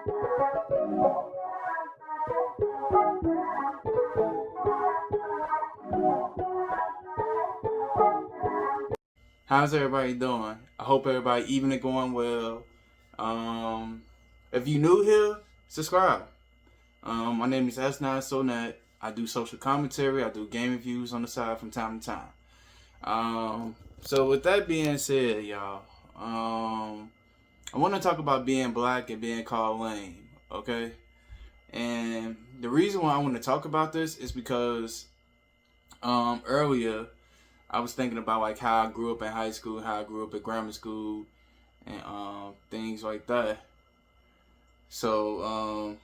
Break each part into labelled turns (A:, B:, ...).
A: How's everybody doing? I hope everybody evening going well. Um, if you new here, subscribe. My name is S9SoNet. I do social commentary. I do game reviews on the side from time to time. So with that being said, y'all, I want to talk about being black and being called lame. Okay, and the reason why I want to talk about this is because earlier I was thinking about like how I grew up in high school, how I grew up at grammar school, and things like that. So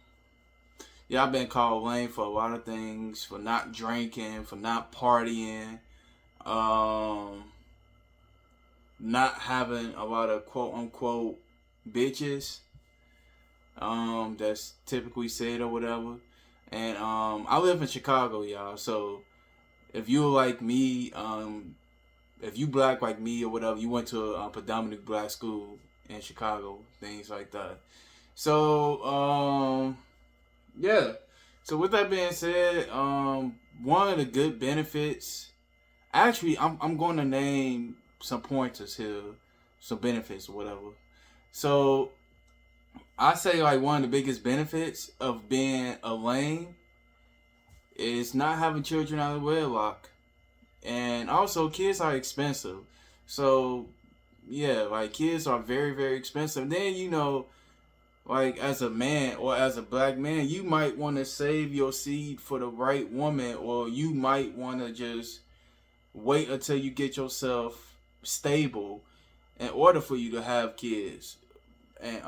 A: yeah, I've been called lame for a lot of things, for not drinking, for not partying, um, not having a lot of quote unquote bitches. That's typically said or whatever. And I live in Chicago, y'all. So if you like me, if you black like me or whatever, you went to a predominantly black school in Chicago, things like that. So, yeah. So with that being said, one of the good benefits, actually, I'm going to name some pointers here, some benefits or whatever. So I say like one of the biggest benefits of being a lame is not having children out of wedlock. And also, kids are expensive. So, yeah, like kids are very, very expensive. Then, like as a man or as a black man, you might want to save your seed for the right woman, or you might want to just wait until you get yourself stable in order for you to have kids. And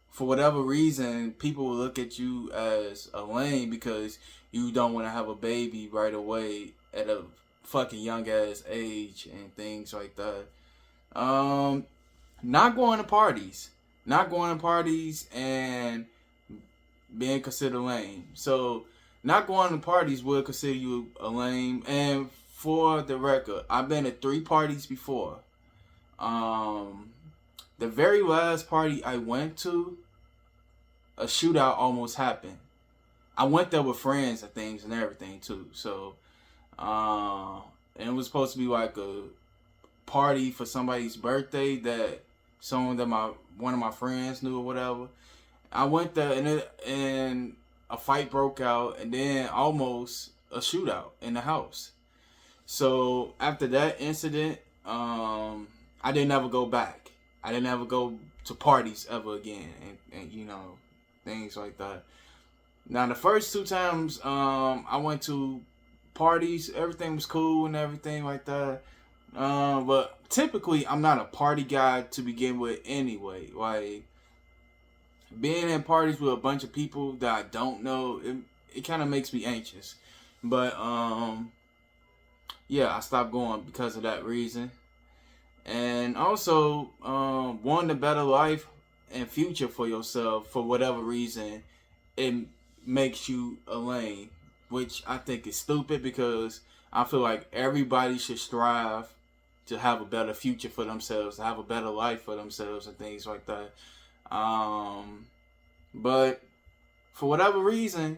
A: for whatever reason, people will look at you as a lame because you don't want to have a baby right away at a fucking young ass age and things like that. Um, Not going to parties, not going to parties, and being considered lame. So, not going to parties would consider you a lame. And for the record, I've been to 3 parties before. Um, the very last party I went to, a shootout almost happened. I went there with friends and things and everything too. So, and it was supposed to be like a party for somebody's birthday that someone that my one of my friends knew or whatever. I went there and a fight broke out and then almost a shootout in the house. So after that incident, I didn't ever go back. I didn't ever go to parties ever again, and things like that. Now the first 2 times I went to parties, everything was cool and everything like that. But typically I'm not a party guy to begin with anyway. Like being in parties with a bunch of people that I don't know, it kind of makes me anxious. But yeah, I stopped going because of that reason. And also, wanting a better life and future for yourself for whatever reason, it makes you a lame, which I think is stupid because I feel like everybody should strive to have a better future for themselves, to have a better life for themselves, and things like that. But for whatever reason,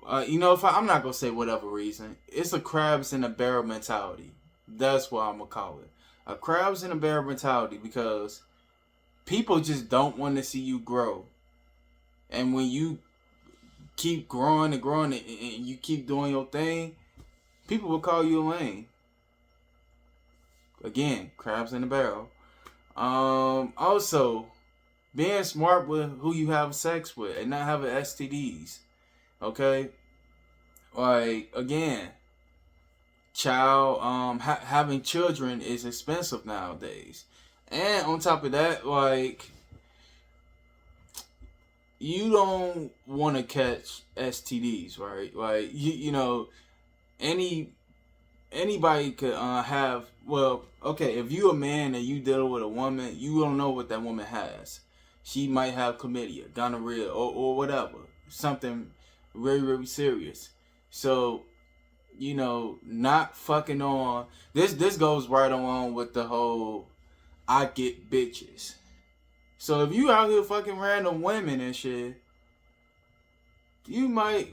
A: if I'm not gonna say whatever reason, it's a crabs in a barrel mentality. That's what I'm gonna call it. A crabs in a barrel mentality because people just don't want to see you grow. And when you keep growing and growing and you keep doing your thing, people will call you a lame. Again, crabs in the barrel. Also, being smart with who you have sex with and not having STDs. Okay? Like, again, having children is expensive nowadays. And on top of that, like, you don't want to catch STDs, right? Like, any anybody could have. Well, okay, if you a man and you deal with a woman, you don't know what that woman has. She might have chlamydia, gonorrhea, or whatever, something very, very serious. So, not fucking on. This goes right along with the whole I get bitches So if you out here fucking random women and shit, you might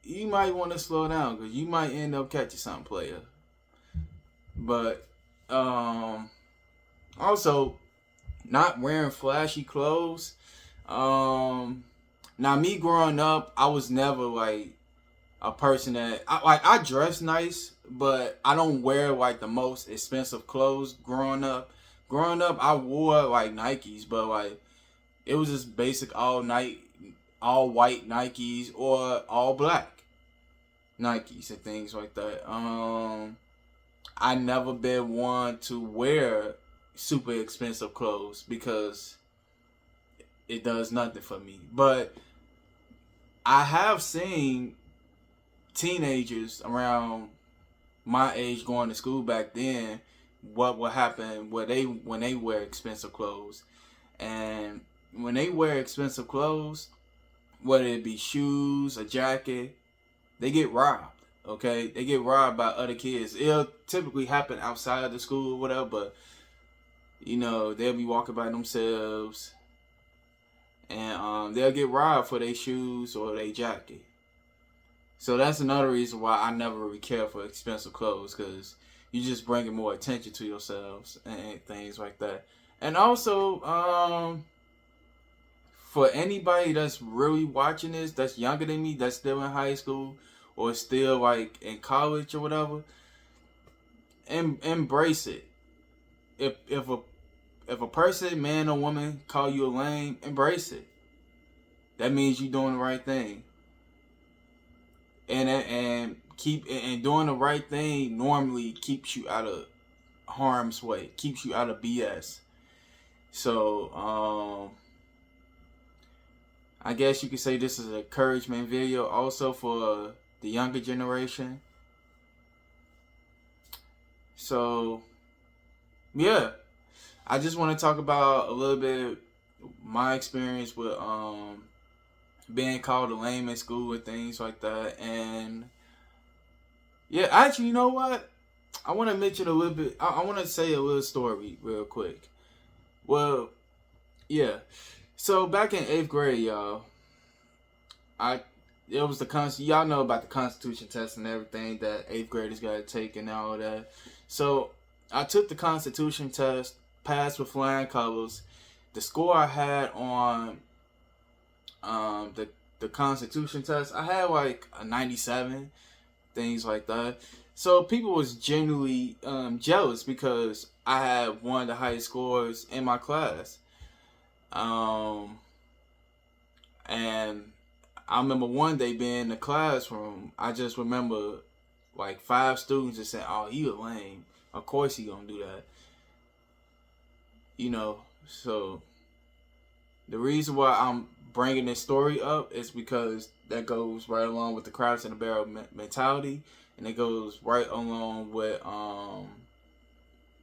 A: want to slow down because you might end up catching something, player. But also not wearing flashy clothes. Now me growing up, I was never like a person that I dress nice, but I don't wear like the most expensive clothes. Growing up, I wore like Nikes, but like it was just basic all white Nikes or all black Nikes and things like that. I never been one to wear super expensive clothes because it does nothing for me. But I have seen teenagers around my age going to school back then what will happen when they wear expensive clothes. And when they wear expensive clothes, whether it be shoes, a jacket, they get robbed. Okay, they get robbed by other kids. It'll typically happen outside of the school or whatever, but you know they'll be walking by themselves, and they'll get robbed for their shoes or their jacket. So that's another reason why I never really care for expensive clothes, because you're just bringing more attention to yourselves and things like that. And also, for anybody that's really watching this, that's younger than me, that's still in high school or still like in college or whatever, embrace it. If a person, man or woman, call you a lame, embrace it. That means you're doing the right thing. And doing the right thing normally keeps you out of harm's way, keeps you out of BS. So I guess you could say this is an encouragement video also for the younger generation. So yeah, I just want to talk about a little bit my experience with being called a lame in school and things like that. And yeah, actually, you know what? I want to mention a little bit. I want to say a little story real quick. Well, yeah. So back in 8th grade, y'all, it was y'all know about the Constitution test and everything that 8th graders got to take and all that. So I took the Constitution test, passed with flying colors. The score I had on the Constitution test, I had like a 97, things like that. So people was genuinely jealous because I had one of the highest scores in my class. And I remember one day being in the classroom, I just remember like 5 students just saying, "Oh, he a lame. Of course he gonna do that." You know, so the reason why I'm bringing this story up is because that goes right along with the crabs in the barrel mentality, and it goes right along with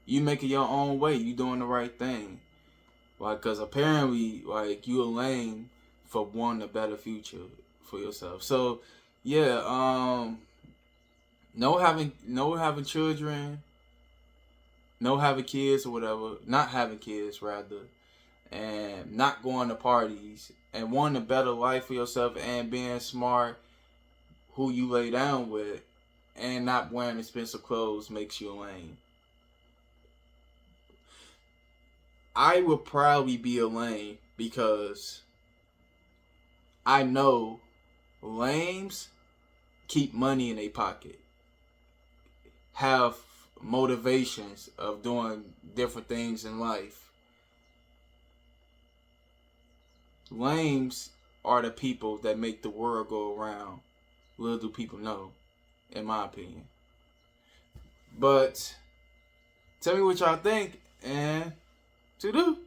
A: you making your own way, you doing the right thing, like, because apparently like you a lame for wanting a better future for yourself. So yeah, no having children, no having kids or whatever, not having kids rather, and not going to parties and wanting a better life for yourself and being smart who you lay down with and not wearing expensive clothes makes you a lame. I would probably be a lame because I know lames keep money in their pocket, have motivations of doing different things in life. Lames are the people that make the world go around. Little do people know, in my opinion. But tell me what y'all think and to do.